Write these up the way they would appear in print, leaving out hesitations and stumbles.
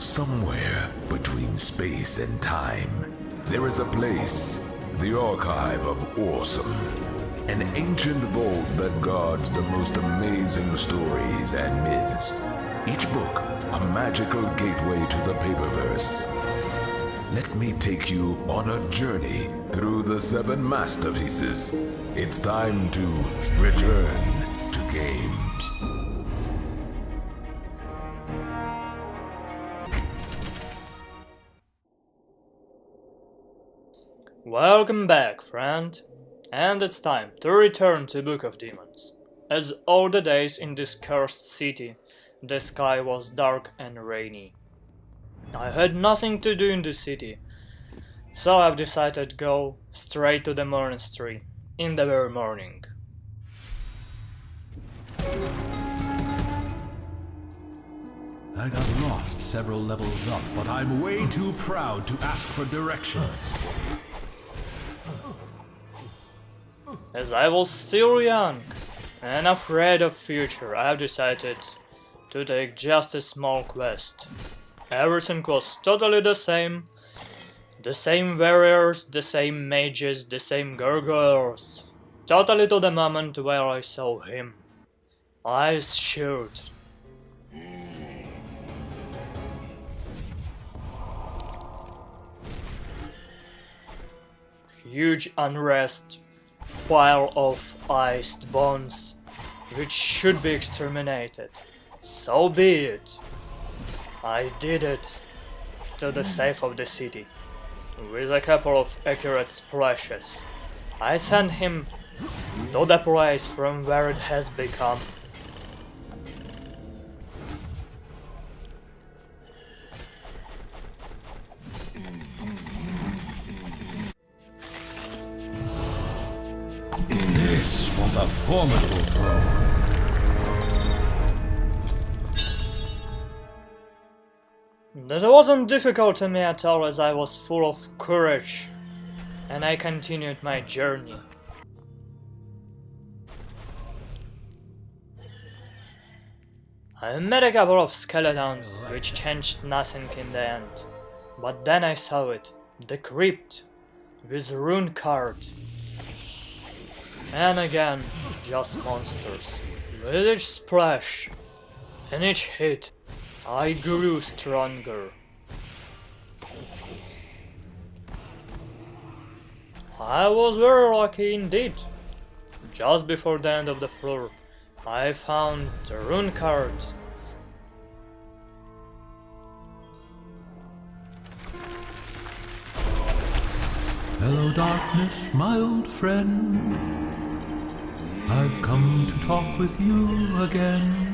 Somewhere between space and time, there is a place, the Archive of Awesome. An ancient vault that guards the most amazing stories and myths. Each book, a magical gateway to the paperverse. Let me take you on a journey through the 7 masterpieces. It's time to return to games. Welcome back, friend. And it's time to return to Book of Demons. As all the days in this cursed city, the sky was dark and rainy. I had nothing to do in the city, so I've decided to go straight to the monastery in the very morning. I got lost several levels up, but I'm way too proud to ask for directions. As I was still young and afraid of future, I've decided to take just a small quest. Everything was totally the same warriors, the same mages, the same gargoyles. Totally to the moment where I saw him. Eyes shut. Huge unrest. Pile of iced bones, which should be exterminated. So be it. I did it to the safe of the city, with a couple of accurate splashes. I sent him to the place from where it has become. This was a formidable throw. That wasn't difficult to me at all, as I was full of courage, and I continued my journey. I met a couple of skeletons, which changed nothing in the end. But then I saw it, the crypt, with rune card. And again, just monsters. With each splash and each hit, I grew stronger. I was very lucky indeed. Just before the end of the floor, I found the rune card. Hello, darkness, my old friend. I've come to talk with you again.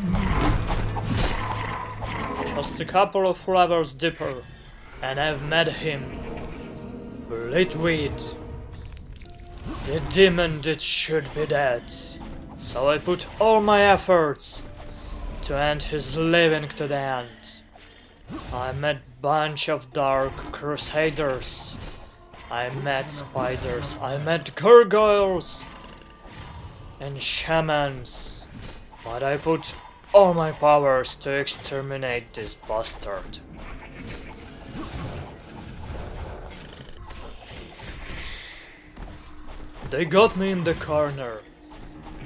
Just a couple of levels deeper, and I've met him. Blitweed. The demon that should be dead. So I put all my efforts to end his living to the end. I met bunch of dark crusaders. I met spiders. I met gargoyles and shamans. But I put all my powers to exterminate this bastard. They got me in the corner,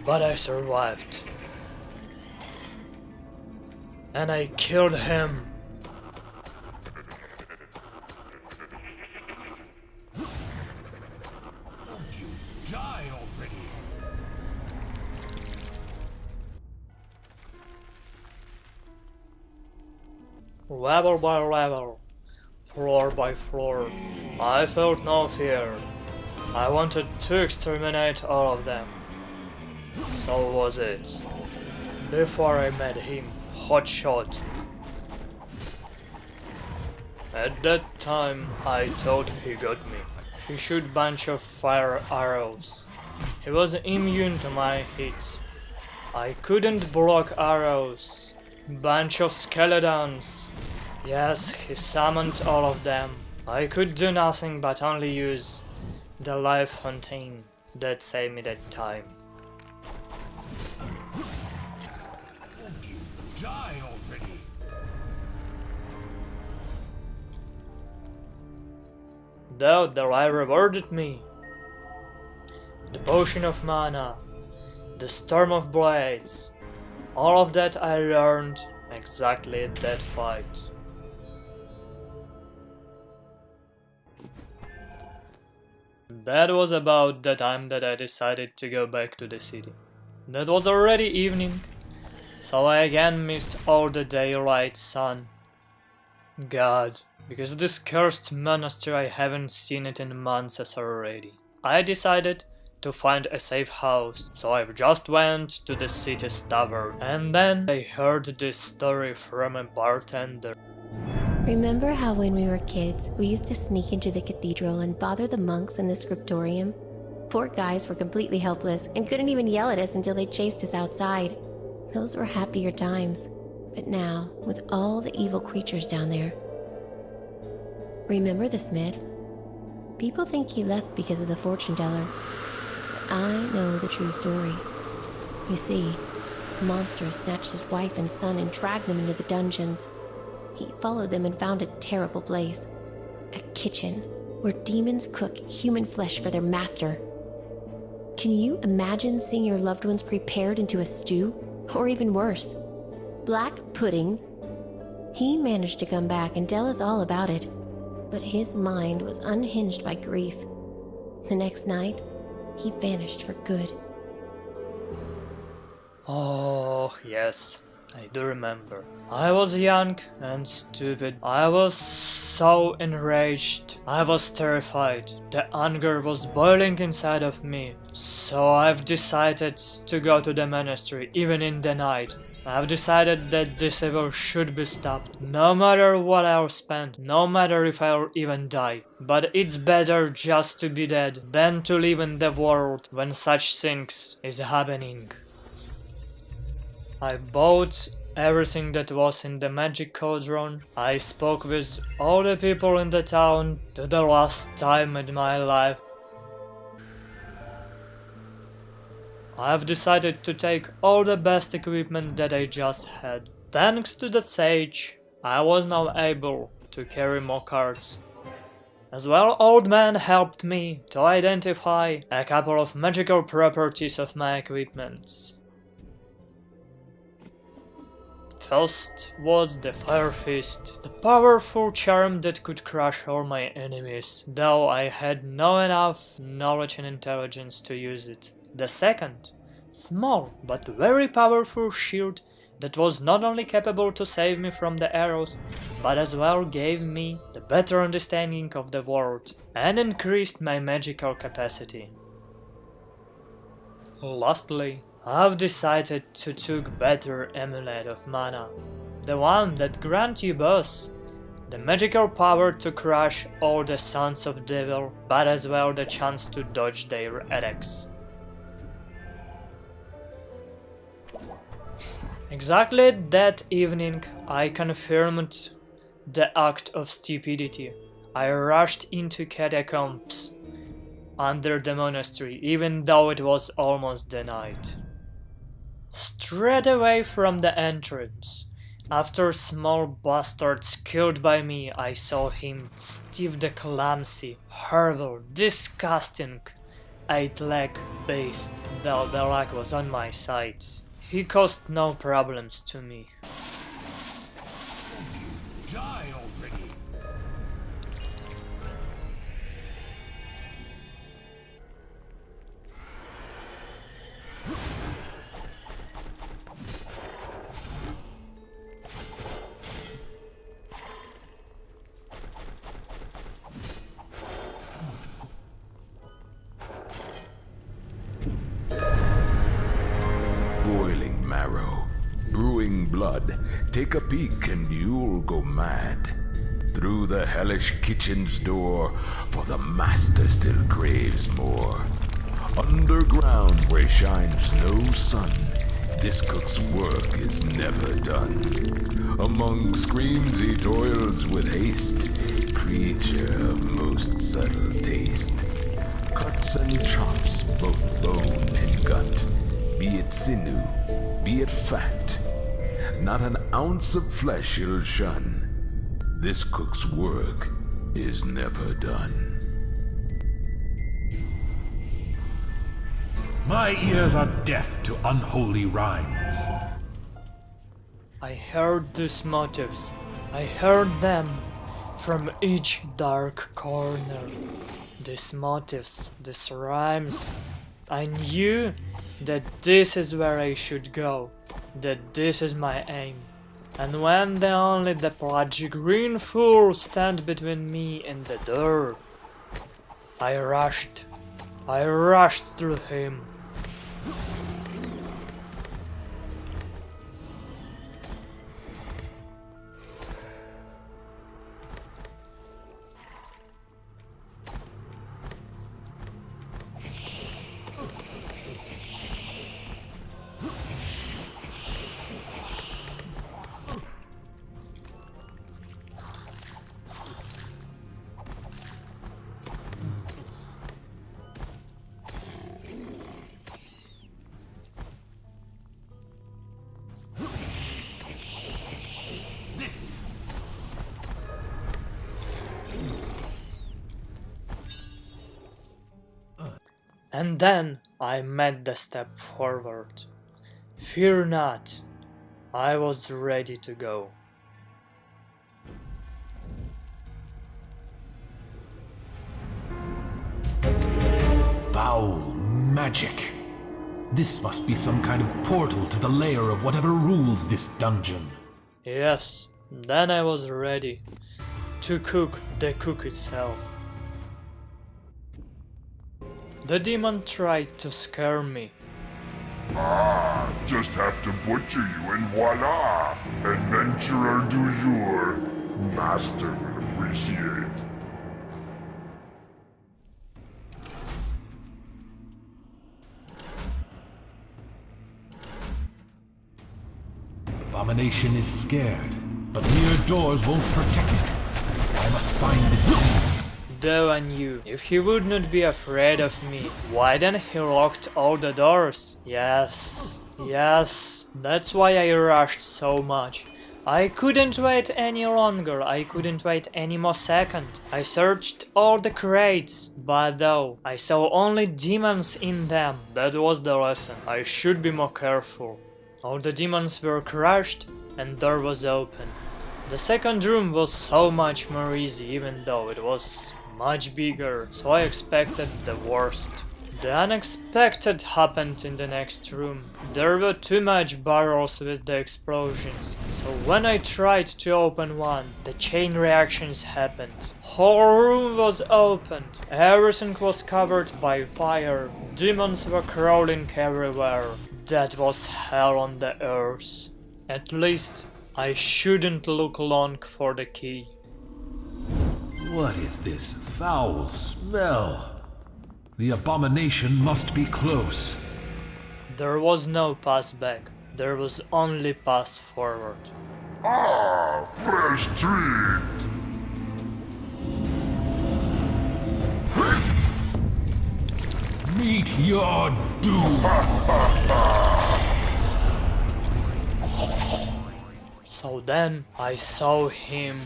but I survived. And I killed him. Die already. Level by level, floor by floor, I felt no fear. I wanted to exterminate all of them. So was it. Before I met him, Hotshot. At that time, I thought he got me. He shoot bunch of fire arrows. He was immune to my hits. I couldn't block arrows. Bunch of skeletons. Yes, he summoned all of them. I could do nothing but only use the life fontaine that saved me that time. Die already. though the life rewarded me. The potion of mana, the storm of blades, all of that I learned exactly at that fight. That was about the time that I decided to go back to the city. That was already evening, so I again missed all the daylight sun. God, because of this cursed monastery I haven't seen it in months as already. I decided to find a safe house, so I just went to the city's tavern, and then I heard this story from a bartender. Remember how when we were kids, we used to sneak into the cathedral and bother the monks in the scriptorium? Poor guys were completely helpless and couldn't even yell at us until they chased us outside. Those were happier times. But now, with all the evil creatures down there... Remember the smith? People think he left because of the fortune teller. But I know the true story. You see, monsters snatched his wife and son and dragged them into the dungeons. He followed them and found a terrible place. A kitchen where demons cook human flesh for their master. Can you imagine seeing your loved ones prepared into a stew? Or even worse, black pudding? He managed to come back and tell us all about it, but his mind was unhinged by grief. The next night, he vanished for good. Oh, yes, I do remember. I was young and stupid. I was so enraged. I was terrified. The anger was boiling inside of me. So I've decided to go to the monastery even in the night. I've decided that this evil should be stopped. No matter what I'll spend, no matter if I'll even die. But it's better just to be dead than to live in the world when such things is happening. I bought everything that was in the magic cauldron. I spoke with all the people in the town to the last time in my life. I've decided to take all the best equipment that I just had. Thanks to the sage, I was now able to carry more cards. As well, Old Man helped me to identify a couple of magical properties of my equipments. First was the Fire Fist, the powerful charm that could crush all my enemies, though I had not enough knowledge and intelligence to use it. The second, small but very powerful shield that was not only capable to save me from the arrows, but as well gave me the better understanding of the world and increased my magical capacity. Lastly, I've decided to take better amulet of mana, the one that grants you both the magical power to crush all the sons of devil, but as well the chance to dodge their attacks. Exactly that evening, I confirmed the act of stupidity. I rushed into catacombs under the monastery, even though it was almost the night. Straight away from the entrance, after small bastards killed by me, I saw him, Steve the clumsy, horrible, disgusting, 8-leg beast, though the luck was on my side. He caused no problems to me. Die already! Boiling marrow, brewing blood, take a peek and you'll go mad. Through the hellish kitchen's door, for the master still craves more. Underground where shines no sun, this cook's work is never done. Among screams he toils with haste, creature of most subtle taste. Cuts and chops both bone and gut, be it sinew, be it fat, not an ounce of flesh he'll shun. This cook's work is never done. My ears are deaf to unholy rhymes. I heard these motives. I heard them from each dark corner. These motives, these rhymes. I knew that this is where I should go, that this is my aim. And when only the pudgy green fool stand between me and the door, I rushed through him. And then I made the step forward. Fear not, I was ready to go. Foul magic. This must be some kind of portal to the lair of whatever rules this dungeon. Yes, then I was ready to cook the cook itself. The demon tried to scare me. Just have to butcher you and voila! Adventurer du jour. Master will appreciate. Abomination is scared, but mere doors won't protect it. I must find the key. Though I knew, if he would not be afraid of me, why then he locked all the doors? Yes, that's why I rushed so much. I couldn't wait any longer, I couldn't wait any more second. I searched all the crates, but though I saw only demons in them, that was the lesson. I should be more careful. All the demons were crushed and door was open. The second room was so much more easy, even though it was much bigger, so I expected the worst. The unexpected happened in the next room. There were too much barrels with the explosions, so when I tried to open one, the chain reactions happened. Whole room was opened, everything was covered by fire, demons were crawling everywhere. That was hell on the earth. At least I shouldn't look long for the key. What is this foul smell? The abomination must be close. There was no pass back, there was only pass forward. Fresh treat! Meet your doom! So then I saw him,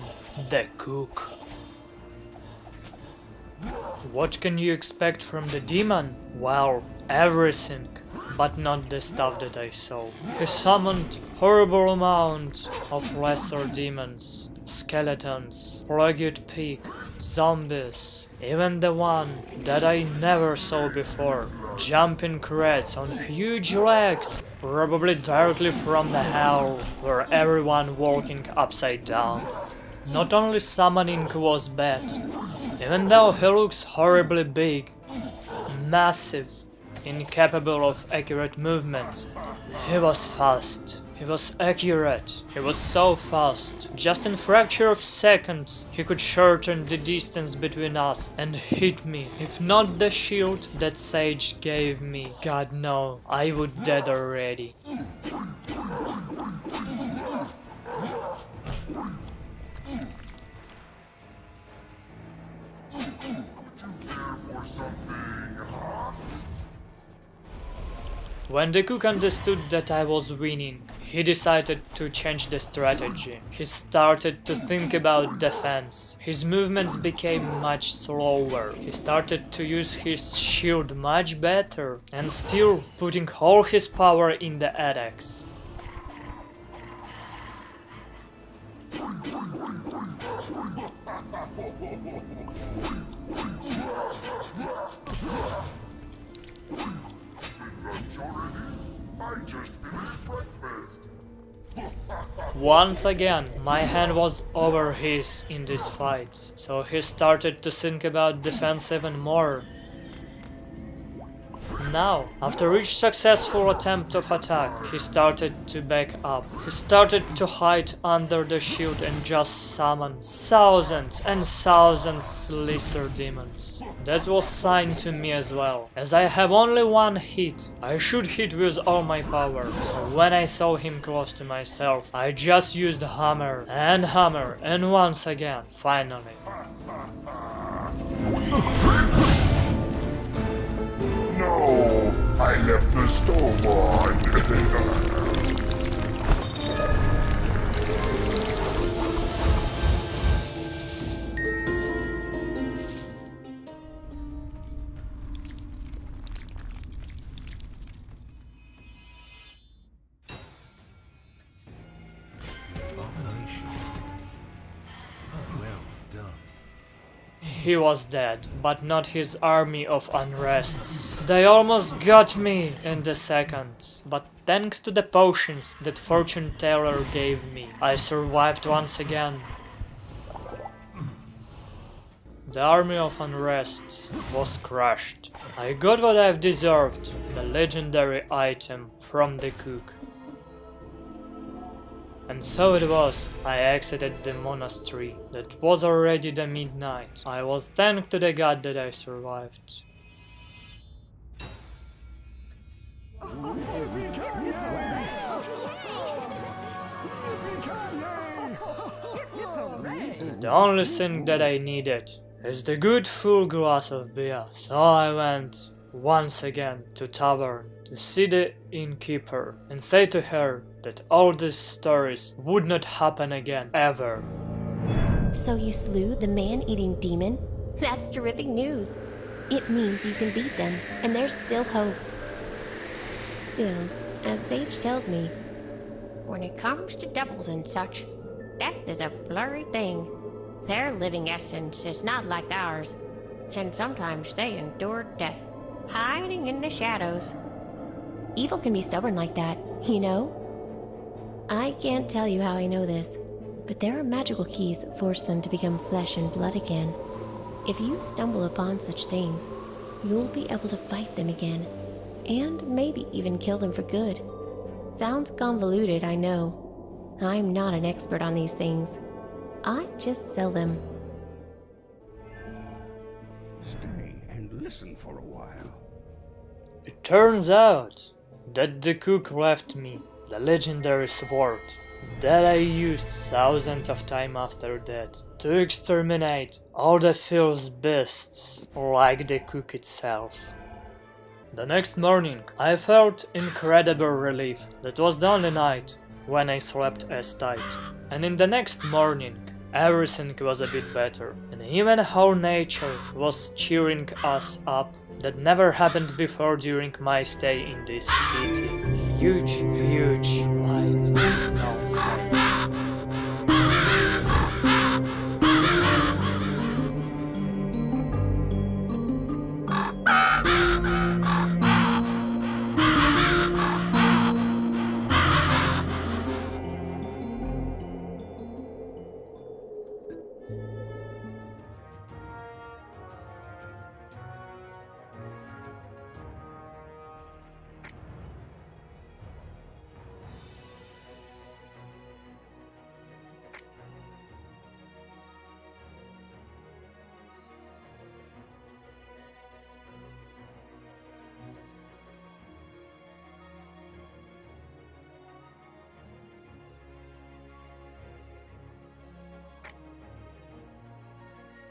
the cook. What can you expect from the demon? Well, everything, but not the stuff that I saw. He summoned horrible amounts of lesser demons, skeletons, plagued pig, zombies, even the one that I never saw before, jumping crates on huge legs, probably directly from the hell where everyone walking upside down. Not only summoning was bad, even though he looks horribly big, massive, incapable of accurate movements, he was fast. He was accurate, he was so fast. Just in a fraction of seconds, he could shorten the distance between us and hit me. If not the shield that Sage gave me, God no, I would dead already. When the cook understood that I was winning, he decided to change the strategy. He started to think about defense. His movements became much slower. He started to use his shield much better and still putting all his power in the attacks. I just finished breakfast. Once again, my hand was over his in this fight, so he started to think about defense even more. Now, after each successful attempt of attack, he started to back up. He started to hide under the shield and just summon thousands and thousands lesser demons. That was sign to me as well. As I have only one hit, I should hit with all my power. So when I saw him close to myself, I just used hammer, and once again, finally. No, I left the stove on. Abominations. Well done. He was dead, but not his army of unrests. They almost got me in the second, but thanks to the potions that Fortune Teller gave me, I survived once again. The army of unrest was crushed. I got what I've deserved, the legendary item from the cook. And so it was, I exited the monastery. That was already the midnight. I was thanked to the god that I survived. The only thing that I needed is the good full glass of beer, so I went once again to tavern to see the innkeeper and say to her that all these stories would not happen again, ever. So you slew the man-eating demon? That's terrific news. It means you can beat them, and there's still hope. Still, as Sage tells me, when it comes to devils and such, death is a blurry thing. Their living essence is not like ours, and sometimes they endure death, hiding in the shadows. Evil can be stubborn like that, you know? I can't tell you how I know this, but there are magical keys that force them to become flesh and blood again. If you stumble upon such things, you'll be able to fight them again, and maybe even kill them for good. Sounds convoluted, I know. I'm not an expert on these things. I just sell them. Stay and listen for a while. It turns out that the cook left me the legendary sword that I used thousands of times after that to exterminate all the fierce beasts like the cook itself. The next morning I felt incredible relief. That was the only night when I slept as tight. And in the next morning everything was a bit better, and even whole nature was cheering us up. That never happened before during my stay in this city. Huge light snowflake.